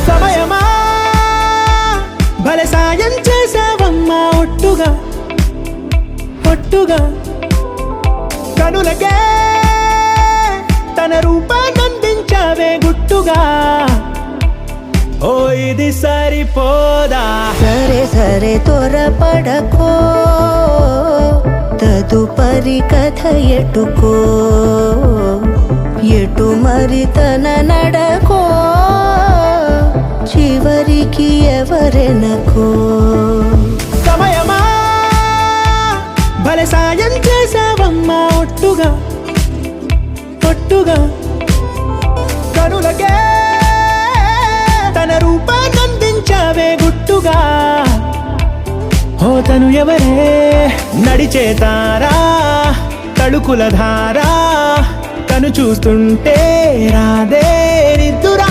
సమయమా భలే సాయం చేసావమ్మా ఒట్టుగా ఒట్టుగా కనులకే తన రూపాన్నందించావే గుట్టుగా ఓ ఇది సరిపోదా సరే సరే త్వరపడకో తదుపరి కథ ఎటుకో ఎటు మరి తన నడకో చివరికి ఎవరెనకో సమయమా భలే సాయం చేసావమ్మా ఒట్టుగా ఒట్టుగా కనులకే తన రూపాన్నందించావే గుట్టుగా ఓ తను ఎవరే నడిచే తారా తళుకుల ధారా తను చూస్తుంటే రాదే నిద్దురా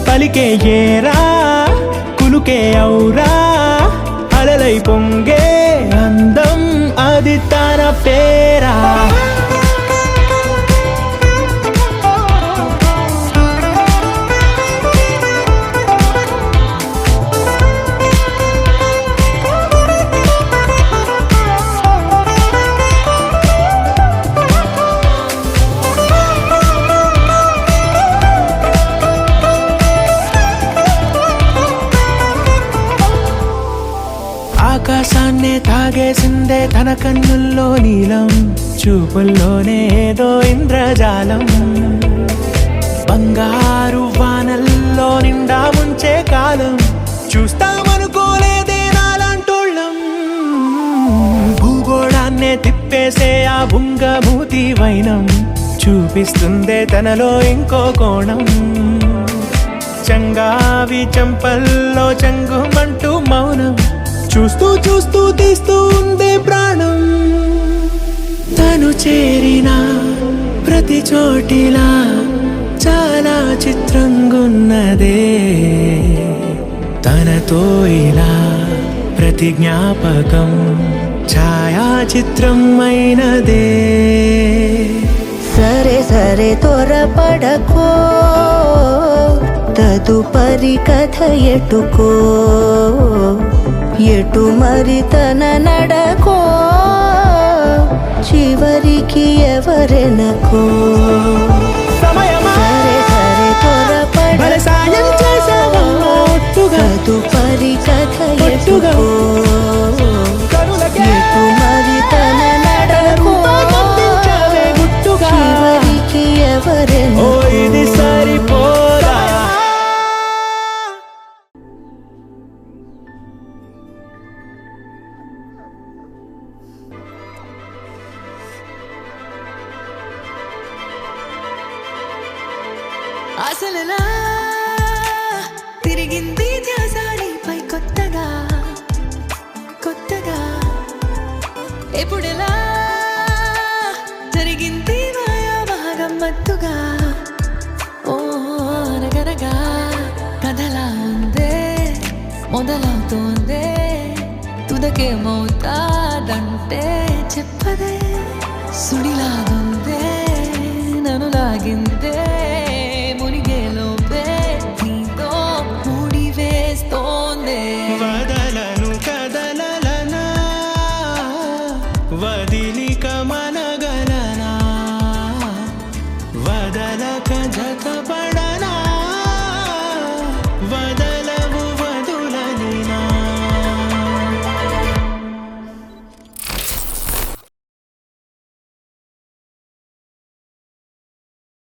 పలికే ఏరా కులుకే ఔరా అలలై పొంగే అందం అది తన పేరా ఆకాశాన్నే తాగేసిందే తన కన్నుల్లో నీలం చూపుల్లోనే ఏదో ఇంద్రజాలం బంగారు వానల్లో నిండా ముంచే కాలం చూస్తామనుకోలేదే నాలాంటోళ్ళం భూగోళాన్నే తిప్పేసే ఆ బుంగమూతి వైనం చూపిస్తుందే తనలో ఇంకో కోణం చంగావి చెంపల్లో చెంగుమంటూ మౌనం చూస్తూ చూస్తూ తీస్తూ ఉందే ప్రాణం తను చేరిన ప్రతి చోటిలా చాలా చిత్రంగున్నదే తనతో ఇలా ప్రతి జ్ఞాపకం ఛాయాచిత్రం అయినదే సరే సరే త్వరపడకో తదుపరి కథ ఎటుకో ఎటు మరి తన నడకో చివరికి ఎవరెనకో సమయమా సరే సరే భలే సాయం చేసావమ్మా ఒట్టుగా తదుపరి కథ ఒట్టుగా ఎటుకో కనులకే ఎటు మరి తన నడకో రూపాన్నందించావే గుట్టుగా చివరికి ఓ ఎవరెనకో ఇది సరిపోదా అసలులా తిరిగింది ధ్యాసానిపై కొత్తగా కొత్తగా ఎప్పుడెలా జరిగింది మాయా గమ్మత్తుగా ఓ అనగనగా కథలా ఉందే మొదలవుతోందే తుదకేమవుతాదంటే చెప్పదే సుడిలాగుందే నన్ను లాగిందే మునిగేలోపే నీతో ముడి వేస్తోందే వదలను కదలనా వదిలి